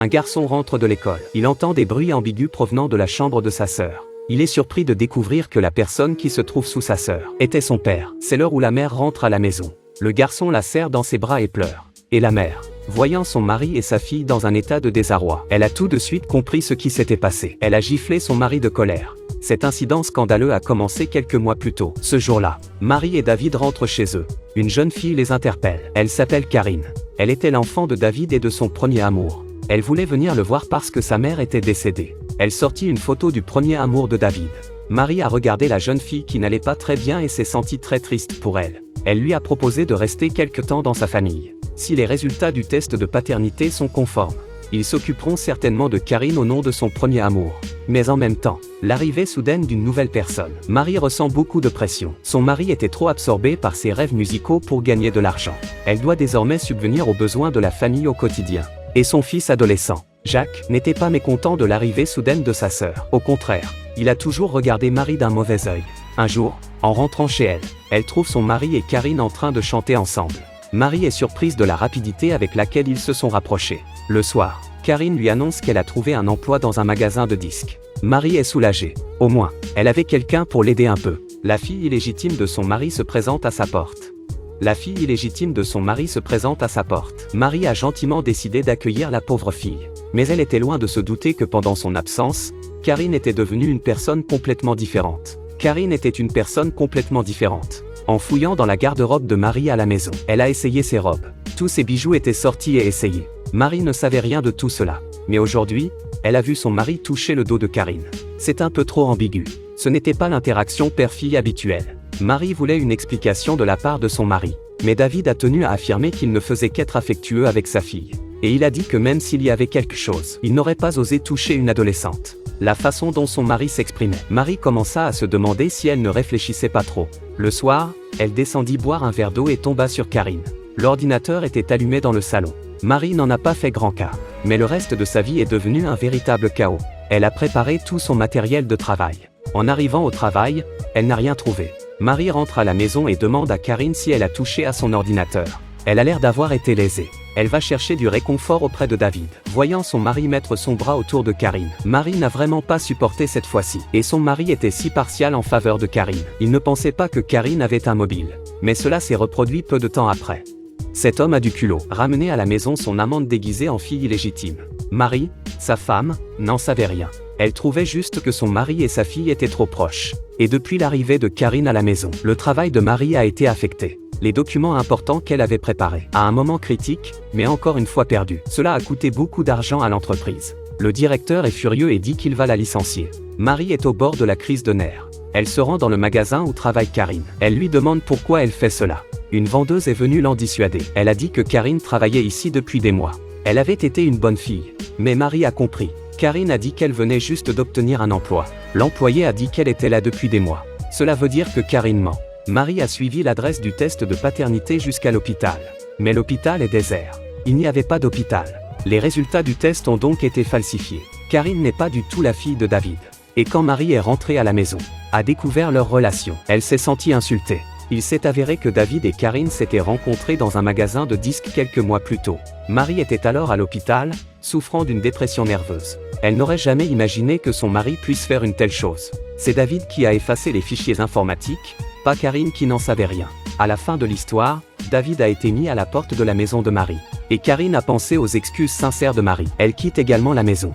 Un garçon rentre de l'école. Il entend des bruits ambigus provenant de la chambre de sa sœur. Il est surpris de découvrir que la personne qui se trouve sous sa sœur était son père. C'est l'heure où la mère rentre à la maison. Le garçon la serre dans ses bras et pleure. Et la mère, voyant son mari et sa fille dans un état de désarroi, elle a tout de suite compris ce qui s'était passé. Elle a giflé son mari de colère. Cet incident scandaleux a commencé quelques mois plus tôt. Ce jour-là, Marie et David rentrent chez eux. Une jeune fille les interpelle. Elle s'appelle Karine. Elle était l'enfant de David et de son premier amour. Elle voulait venir le voir parce que sa mère était décédée. Elle sortit une photo du premier amour de David. Marie a regardé la jeune fille qui n'allait pas très bien et s'est sentie très triste pour elle. Elle lui a proposé de rester quelque temps dans sa famille. Si les résultats du test de paternité sont conformes, ils s'occuperont certainement de Karine au nom de son premier amour. Mais en même temps, l'arrivée soudaine d'une nouvelle personne. Marie ressent beaucoup de pression. Son mari était trop absorbé par ses rêves musicaux pour gagner de l'argent. Elle doit désormais subvenir aux besoins de la famille au quotidien. Et son fils adolescent, Jacques, n'était pas mécontent de l'arrivée soudaine de sa sœur. Au contraire, il a toujours regardé Marie d'un mauvais œil. Un jour, en rentrant chez elle, elle trouve son mari et Karine en train de chanter ensemble. Marie est surprise de la rapidité avec laquelle ils se sont rapprochés. Le soir, Karine lui annonce qu'elle a trouvé un emploi dans un magasin de disques. Marie est soulagée. Au moins, elle avait quelqu'un pour l'aider un peu. La fille illégitime de son mari se présente à sa porte. Marie a gentiment décidé d'accueillir la pauvre fille. Mais elle était loin de se douter que pendant son absence, Karine était devenue une personne complètement différente. En fouillant dans la garde-robe de Marie à la maison, elle a essayé ses robes. Tous ses bijoux étaient sortis et essayés. Marie ne savait rien de tout cela. Mais aujourd'hui, elle a vu son mari toucher le dos de Karine. C'est un peu trop ambigu. Ce n'était pas l'interaction père-fille habituelle. Marie voulait une explication de la part de son mari. Mais David a tenu à affirmer qu'il ne faisait qu'être affectueux avec sa fille. Et il a dit que même s'il y avait quelque chose, il n'aurait pas osé toucher une adolescente. La façon dont son mari s'exprimait. Marie commença à se demander si elle ne réfléchissait pas trop. Le soir, elle descendit boire un verre d'eau et tomba sur Karine. L'ordinateur était allumé dans le salon. Marie n'en a pas fait grand cas. Mais le reste de sa vie est devenu un véritable chaos. Elle a préparé tout son matériel de travail. En arrivant au travail, elle n'a rien trouvé. Marie rentre à la maison et demande à Karine si elle a touché à son ordinateur. Elle a l'air d'avoir été lésée. Elle va chercher du réconfort auprès de David. Voyant son mari mettre son bras autour de Karine, Marie n'a vraiment pas supporté cette fois-ci. Et son mari était si partial en faveur de Karine. Il ne pensait pas que Karine avait un mobile. Mais cela s'est reproduit peu de temps après. Cet homme a du culot. Ramener à la maison son amante déguisée en fille illégitime. Marie, sa femme, n'en savait rien. Elle trouvait juste que son mari et sa fille étaient trop proches. Et depuis l'arrivée de Karine à la maison, le travail de Marie a été affecté. Les documents importants qu'elle avait préparés, à un moment critique, mais encore une fois perdu. Cela a coûté beaucoup d'argent à l'entreprise. Le directeur est furieux et dit qu'il va la licencier. Marie est au bord de la crise de nerfs. Elle se rend dans le magasin où travaille Karine. Elle lui demande pourquoi elle fait cela. Une vendeuse est venue l'en dissuader. Elle a dit que Karine travaillait ici depuis des mois. Elle avait été une bonne fille. Mais Marie a compris. Karine a dit qu'elle venait juste d'obtenir un emploi. L'employé a dit qu'elle était là depuis des mois. Cela veut dire que Karine ment. Marie a suivi l'adresse du test de paternité jusqu'à l'hôpital. Mais l'hôpital est désert. Il n'y avait pas d'hôpital. Les résultats du test ont donc été falsifiés. Karine n'est pas du tout la fille de David. Et quand Marie est rentrée à la maison, a découvert leur relation, elle s'est sentie insultée. Il s'est avéré que David et Karine s'étaient rencontrés dans un magasin de disques quelques mois plus tôt. Marie était alors à l'hôpital, souffrant d'une dépression nerveuse. Elle n'aurait jamais imaginé que son mari puisse faire une telle chose. C'est David qui a effacé les fichiers informatiques, pas Karine qui n'en savait rien. À la fin de l'histoire, David a été mis à la porte de la maison de Marie. Et Karine a pensé aux excuses sincères de Marie. Elle quitte également la maison.